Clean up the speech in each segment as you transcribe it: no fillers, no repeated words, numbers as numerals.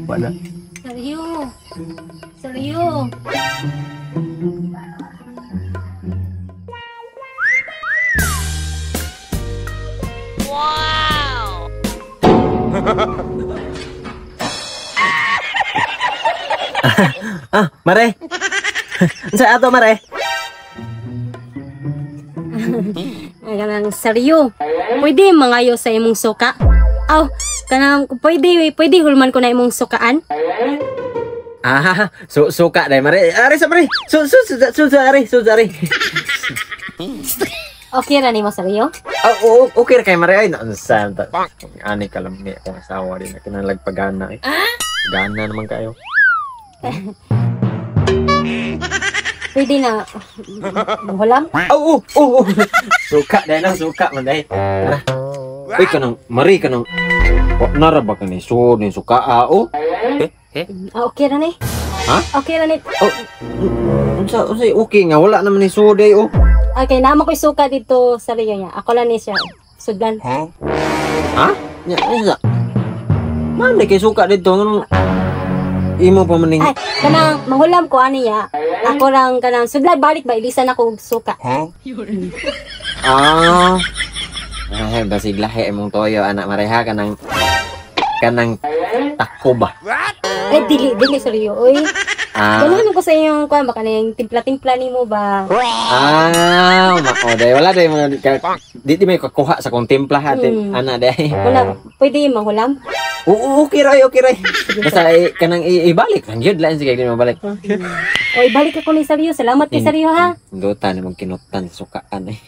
Wala. Seryo. Seryo. Wow! Mare. Sa ato, Mare. Kanang seryo. Pwede mangayo sa imong suka? Aw, kanang pwede hulman ko na imong sukaan? Suka dai, Mare. Ari sa Mare. Ari. Okay ra nimo seryo? Okay ra kay Mare ay santa. Ani ka lang ni akong asawa din kinalag pagana eh. Gana naman kayo. Pwede na manghulam? Suka dai na, suka man dai. Uy kanang Mare kanang nara ba kani so ni suka Okay ra ni. Ha? Okay ra ni. Unsa okay nga wala naman ni so day Okay, naman ko'y suka dito sa riyo niya. Ako lang ni siya. Sudlan. Ha? Nya isa. Man kay suka dito nganong imo pa man ning. Ay, kanang manghulam ko ani ya. Ako lang kanang sudlan balik ba ilisan ako og suka. Basig lahi imong toyo anak Mareha kanang tako ba? Ay, dili sa riyo. Uy. Ganun ko sa inyong kuwan, baka na yung timpla-timpla ni mo ba? Wala day mga di may kakuha sa kong timpla hatin ana day. Wala, pwede manghulam? Okay ray. Basta kanang ibalik lang yun lang sige di mabalik. O ibalik ako ni Saryo. Salamat kay Saryo ha. Duta ni mong kinutan sukaan eh.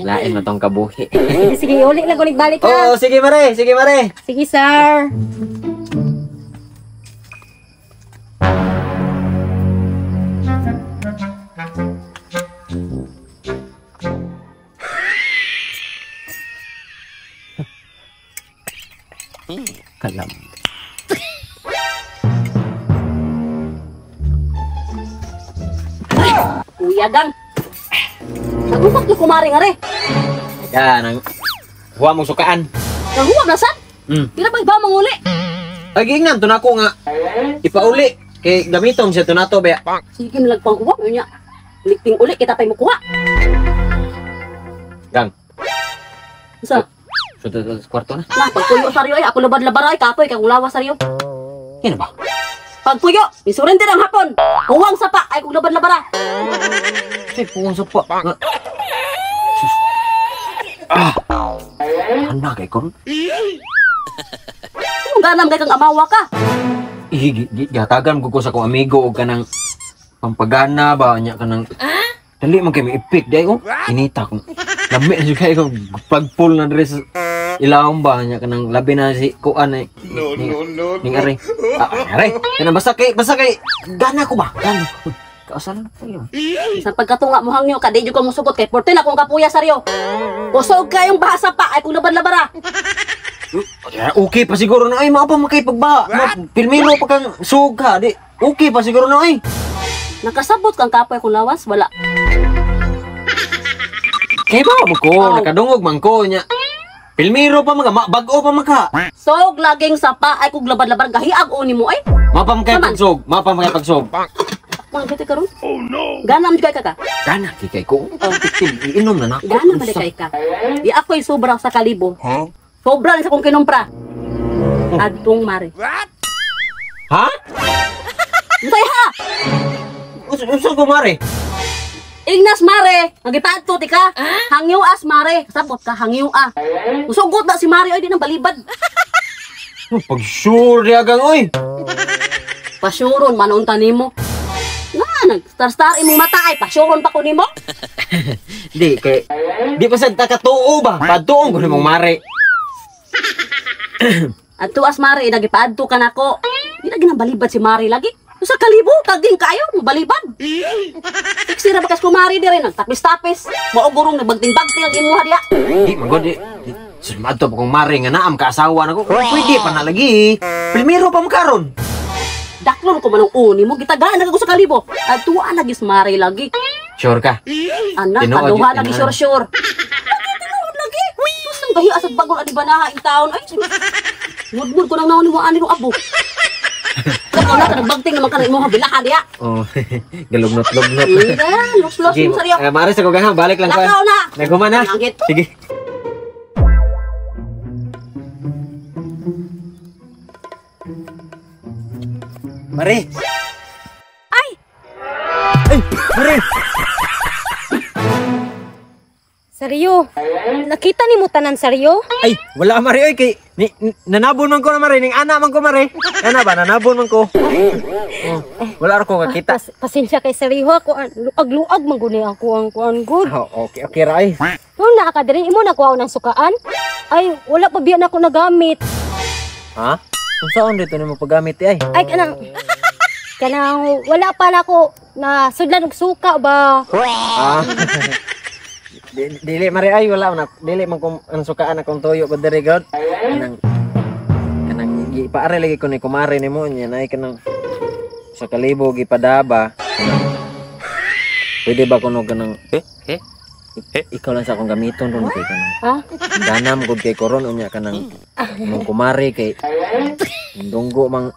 Lain na tong kabuhi. Sige, uli lang ko balik ha. Sige Mare. Sige sir. Kalam. Uyagang. Nagupak na kumari nga re. Yan, huwa mong sukaan. Nahuwag na san? Pila pa iba manguli? Agingnan, tunako nga. Ipauli. Kay gamiton siya tunato ba? Sige nalagpang uwag niya. Likting uli kita pa'y makuha. Gang. Sa? Sa kwarto na. Pagpuyo Saryo ay ako labad-labaray kapoy kag ulawa Saryo. Yan ba? Pagpuyo, isurrender ang hapon. Huwang sapa ay kung labad-labara. Say puwang sapa. Anak kay kon. Kung ganam kay kang amawa ka. Gatagan ko sa kong amigo o kanang pampagana ba nya kanang dali man kay maipik day inita ko lami na kay ko pagpull na dress ilawom ba nya kanang labi na si kuan ay ning ari kanang basta kay gana ko ba gana kausalan kayo Sa pagkatunga mo hangyo ka di jud ko musugot kay 14 akong kapuya Saryo. Kusog kayong bahasa pa ay kung labad-labara. Okay pa siguro na ay mga pa makipagbaha pilmilo pa kang suga di okay pa siguro na ay Nakasabot kang kapoy kung lawas wala. kay ba mo ko nakadungog man ko nya pilmiro pa mga bag-o pa maka Sog laging sapa ay kung labad-labar gahiag uni mo ay. mapam kay pagsog Mga gati karon? Oh no. Ganam di kay ka. gana kay ko inom na nako Ganam man kay ka. Di ako'y sobrang sa kalibo. Sobra sa kong kinumpra. Adtong mare. ha Unsay ha? Usa ko mare. Ignas mare, nagipadto ti ka. Hangyo as mare, sabot ka hangyo a. Usugot na si Mare ay di nang balibad. Pag sure diagang oy. Pasyuron manunta nimo. Nga nag-star imong mata ay pasyuron pa ko nimo. Di pa sad takatuo ba? Patuong ko nimong mare. Adto as Mare, nagipadto ka nako. Di na ginang balibad si Mare lagi. Sa kalibo, kaging kayo, balibad. Tiksi na bakas kumari di rin, nagtapis-tapis. Maugurong nagbagting-bagting ang imuha diya. Di magod di. Sumato pa kong mare nga naam kaasawa na ko. Pwede pa na lagi. Primero pa makaron. Daklon ko manong uni mo, gitagaan na ko sa kalibo. At tuwaan lagi si Mare lagi. Sure ka? Anak, anuha lagi sure. Lagi, tinuod lagi. Tapos nang gahi asag bagong adibanaha in taon. Ay, Mudmud ko nang naon mo ani no abo. Kamo na ka nagbagting naman ka mo habilakan diya. Oh, galugnot-lugnot. Los Sige, mo saryo. Mari sa kugahan, balik lang ko. Lakaw na. Naguman na. Langit. Sige. Mari. Ay! Ay, Mari. Saryo, nakita ni mo tanan saryo? Ay, wala Mari oy kay nanabon man ko na Mari, ning ana man ko Mari. Ana ba nanabon man ko? Oh, wala ra ko kakita. Pasensya kay saryo ako, luag-luag man guni ako ang kuan good. Oh, okay ra ay. Nung nakakadiri imo nakuha ng sukaan? Ay, wala pa biyan ako nagamit. Ha? Unsaon dito nimo paggamit ay? Ay, kanang wala pa na ako na sudlan og suka ba? Ah. Dili Mari ay wala na. Dili man ko ang sukaan akong tuyo ko diri god. Kanang gipaare lagi ko ni kumare nimo nya nay kanang sa kalibo gipadaba. Pwede ba kuno kanang ikaw lang sa akong gamiton ron kay kanang. Ha? Danam gud kay koron unya kanang mong kumare kay dunggo mang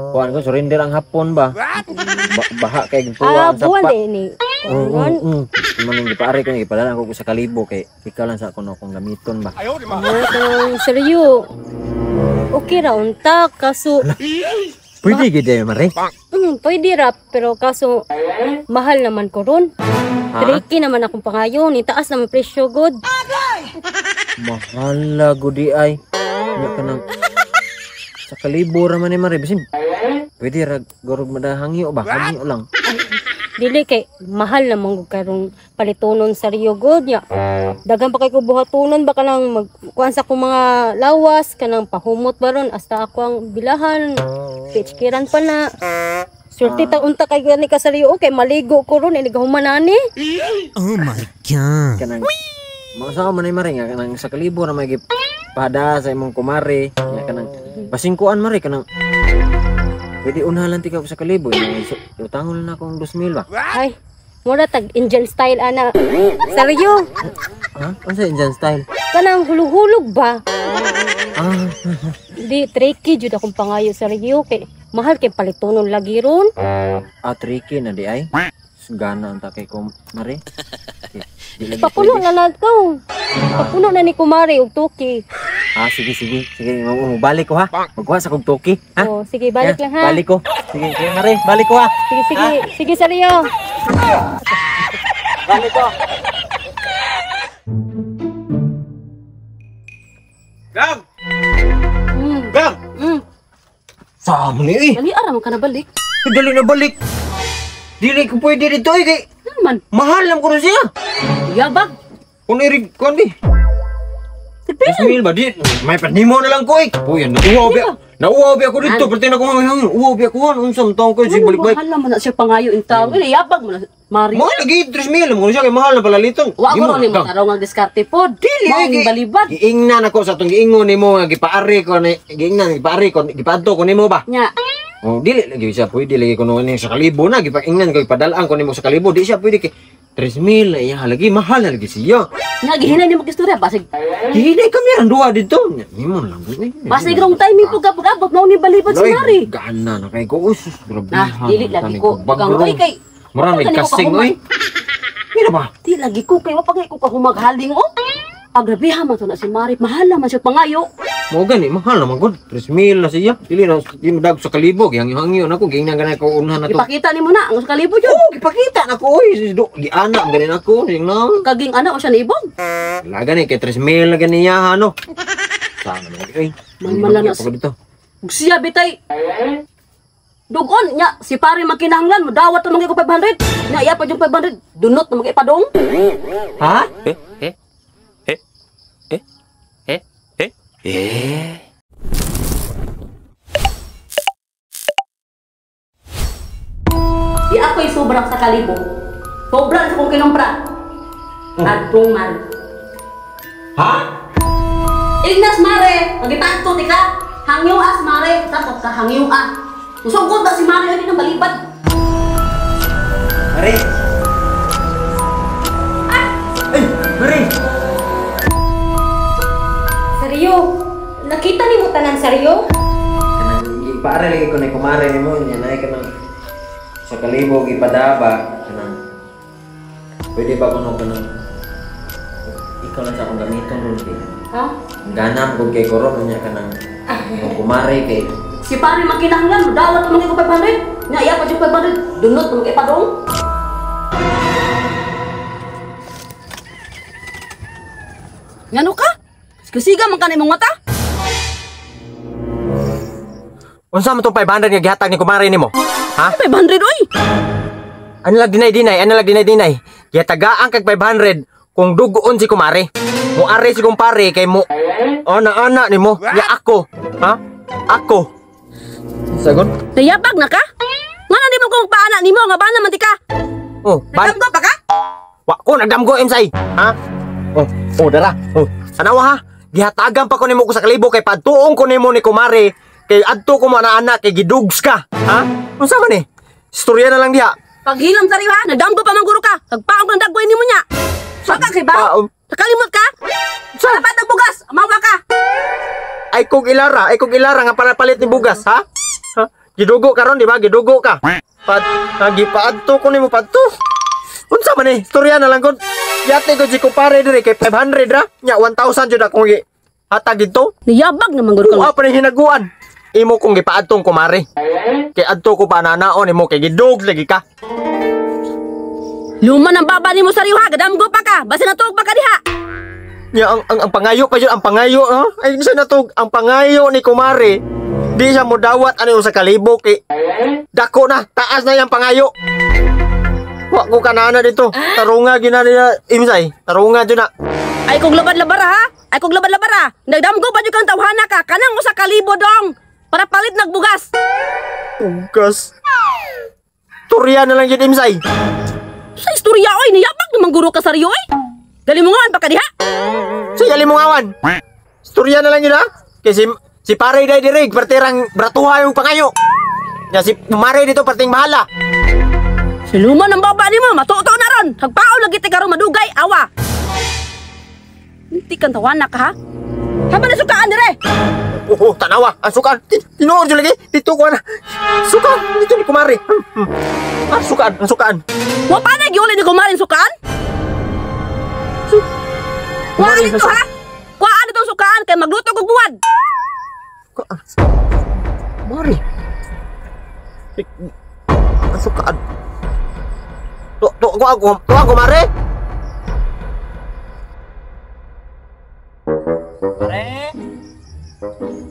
kuan ko surrender ang hapon ba. Baha kay tuwa ang buwan sapa. din ni. Manong gipaari ko gipadala ko sa kalibo kay ikaw lang sa kuno akong gamiton ba. Kanang saryo. Okay ra unta kaso Pwede gid ay Mari. pwede ra pero kaso mahal naman ko ron. Tricky naman akong pangayon, itaas naman presyo good. Mahala gudi ay. Nya kanang sa kalibo ra man ni Mari bisin. Pwede ra gorog madahangyo ba? Hangyo lang. Dili kay mahal naman ko karong palitonon sa Rio God nya. Dagan pa kay ko buhatonon ba kanang magkuan sa akong mga lawas kanang pahumot baron hasta ako ang bilahan. Pitchkiran pa na. Surti ta unta kay gani ka sa Rio kay maligo ko ron inigahuman ani. Oh my God. Kanang mausaw man ni Mari nga kanang sa kalibo ra may gipada sa imong kumare. Nya kanang pasingkuan Mari kanang pwede unahan ti ka sa kalibo. Utangon na akong 2,000 ba? Ay, mura tag Indian style ana. Sa Rio, Ha? Ano sa Indian style? kanang hulog-hulog ba? Ah, Di tricky jud akong pangayo sa Rio kay mahal kay palitonon lagi ron. tricky na di ay. Gana ang takay ko, Mari. Di lagi Papuno pwede. na lang ko. Papuno na ni Kumari og tuki. Sige. Sige, balik ko ha. Magkuha sa kong toki. Ha? Oh, sige balik Ya, lang ha. Balik ko. Sige, Mari, balik ko ha. Sige sa Rio. Balik ko. Gam! Mm. Gam! Mm. Sama ni eh. Dali ara man ka na balik. Dali na balik. Dili ko pwede dito eh. Kay Naman, mahal lang ko na siya. yabag. Kung irig ko di. Ismail ba di? May panimo na lang ko eh. Uy, nauwaw biya ko dito. Pati na ko hangin. Uwaw biya ko. Unsang taong ko. Sige, balik-balik. Mahal naman na siya pangayo in tao. Yabag mo na Mari. Mahal lagi. 3,000 mo siya kay mahal na palaliton. Wa ko ron ni mo tarong ang diskarte pod. Dili Mao ang balibad. Giingnan ako sa tong giingon nimo nga gipaari ko ni gipaari ko gipadto ko nimo ba. Nya, Oh, dili lagi siya pwede lagi kuno ni sa kalibo na gipaingnan ko ipadalaan ko nimo sa kalibo. Di siya pwede kay 3,000 iya lagi mahal na lagi siya. nya gihinay ni mag-istorya basig. Dili kami ang duha dito. Nimo lang gud. Basig rong timing pug abot mao ni balibad si Mari. Gana na kay ko usus grabe. Dili lagi ko kang oy kay. Mura may kasing oy. Pila ba? Di lagi ko kay wa pa kay ko kahumaghaling o. Agrabiha man to na si Mari. Mahal naman siya pangayo. Mo gani mahal naman gud. 3,000 na siya. Dili na di mo dag sa kalibo hangyo nako gingnan ganay ko unahan na to. Ipakita nimo na ang kalibo jud. Oh, gipakita na ko oy. Giana ganin ako ning na. Kaging ana o siya naibog. Laga ni kay 3,000 na ganiya ano. Sana man oy. Malanas. Ako dito. Ug siya bitay. Dugon nya si pare magkinahanglan mo dawat na mga ko 500. Nya iya pa yung 500 dunot na mga ipadong. Ha? Di ako'y sobrang sa kalibo. Sobrang sa kong kinumpra. Adtong Mari. Ha? Ignas Mare, magitanto ti ka. Hangyo as Mare, tapos ka hangyo ah. Usugod na si Mare ani nang balibad. Mari. Ay, Mari. Sa Rio, Nakita ni mo tanan seryo? Kanang ipaare lagi ko na kumare nimo nya nay kanang sa kalibo ipadaba kanang pwede ba kuno kanang ikaw lang sa akong gamiton ron kay Ha? ganam ko kay koron nya kanang kumare kay Si pare makinahanglan, dawat mo ko 500. Nya iya pa jud 500. Dunot mo kay padong. Ngano ka? Siga man ka na imong mata? Unsa man tong 500 nga gihatag ni kumare nimo? Ha? 500 oy. Ano lang dinay. Gihatagaan kag 500 kung dugoon si kumare. Mo are si kumpare kay mo ana nimo. Ya ako. Ha? Ako. Sagon? Nayabag na ka? Ngano di mo kung paana nimo nga bana man ti ka? Oh, Nagdamgo pa ka? Wa ko nagdamgo insay. Ha? Oh, dara. Oh, anawa ha. Gihatagan pa ko nimo ko sa kalibo kay padtuong ko nimo ni kumare kay adto ko mo na anak kay gidugs ka. Ha? Unsa man ni? Istorya na lang diha. Paghilam sa riwa, nagdamgo pa man guro ka. Kagpaong kang dagway nimo nya. Saka kay ba? Nakalimot ka? Sa dapat bugas, amawa ka. Ay kog ilara nga palit ni bugas, ha? Ha? Gidugo karon di ba? Gidugo ka. Gipaadto ko nimo padto. Unsa man ni? Istorya na lang gud. Yate ko si kumpare dire kay 500 ra. Nya 1,000 jud akong hatag dito. Nayabag naman guro ka. Wa pa ni hinaguan. Imo kong gipaadtong kumare. Kay adto ko pa nananaon nimo kay gidug lagi ka. Luman ang baba nimo sa riwa, gadamgo pa ka. Basta natuog pa ka diha. Nya ang pangayo pa jud ang pangayo, ha? Ay sa natug ang pangayo ni kumare. Di siya mo dawat ano sa kalibo kay dako na, taas na yang pangayo. Wa ko kanana dito. Tarunga ginani na imsay. Tarunga jud na. Ay kog labad-labar ha. Ay kog labad-labar ha. Nagdamgo pa jud kang tawhana ka. Kanang usa ka libo dong. Para palit nagbugas. Bugas. Turya na lang jud imsay. Sa istorya oy, niyabag naman guro ka sa riyo oy. Dali mo nga pa ka diha. Sige, limungawan. Istorya na lang yun, ha? Kasi si pare day dirig, partirang bratuha yung pangayo. Ya si mare dito parting bahala. Si luman ang baba nimo, matuto na ron. Hagpao lagi ti karon madugay, awa. Hindi kang tawana ka ha? Haba na sukaan dire. Tanawa, ang sukan. Tinuod yun lagi, dito ko na. Sukan, dito ni kumare. Sukan, ang sukan. Wa pa na giuli ni kumarin sukaan? Kuha dito ha? Kuha dito sukaan kay magluto kog buwad. Mari. Ang sukan. Tuwa ko, mare.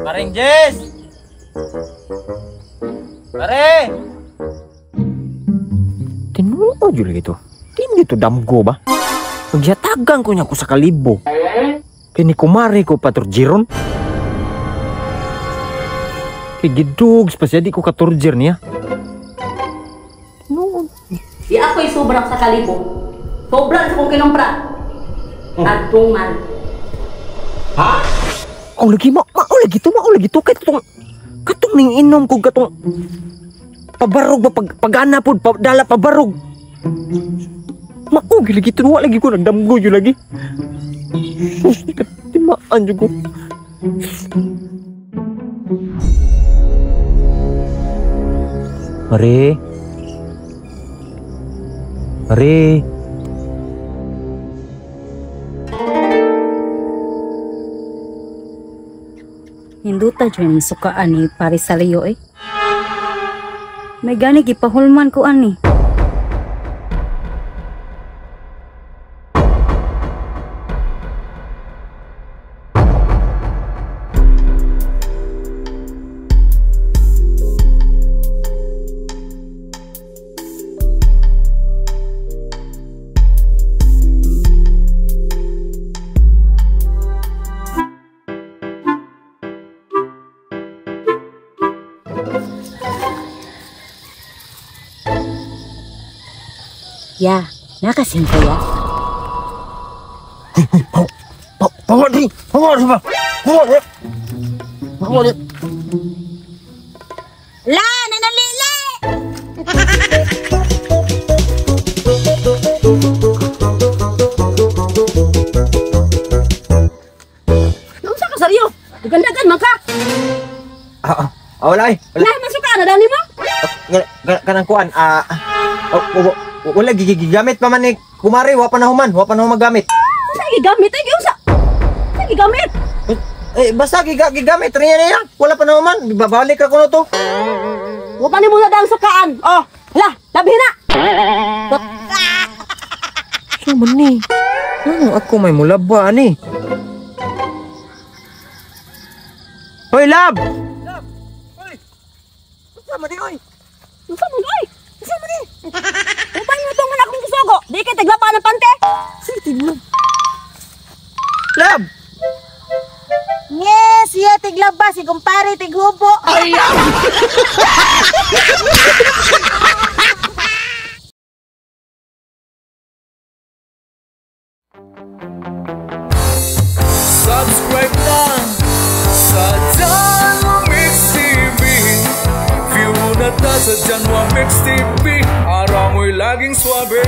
Maring Jess! Pare! Tinuod yun lagi to. Hindi to damgo ba? Magyatagan ko niya ko sa kalibo. Kini kumari ko paturjiron. Kigidugs pa siya di ko katurjir niya. Di ako'y sobrang sa kalibo. Sobrang sa kong kinumpra. Agtungan. Ha? Lagi to kay katong ning inom ko katong pabarog ba pagana pod dala pabarog. Mao lagi to lagi ko nagdamgo yo lagi. Timaan jud ko. Mare. Hinduta dyan yung sukaan ni pare sa Leo eh. May gani gipahulman ko ani. Ya, nakasimpo ya. Bawa di ba? La, nanalili! Nausa ka saryo. Dugandagan Wala eh. Wala. Nah, masuk ka na dali mo. Kanang kuan, wala gigamit pa man ni kumari, wa pa na human magamit. Sa gigamit ay giusa. Sa gigamit. Basta gigamit niya. Wala pa na human, babalik ka kuno to. Wa pa nimo na dang sukaan. Oh, hala, labi na. Suman ni. Ano ako may mulaba ani? Hoy, lab! Lab! Hoy! Sama di, oy! Sama ni, oy. Sama ni. Upay mo tong man akong gusugo. Di kay taglapa ng pante. Sige, lab. Lab! Yes, iya tiglaba si kumpare tighubo. Subscribe na sa Janwa Mix TV. View na ta sa Janwa Mix TV. Araw mo'y laging swabe.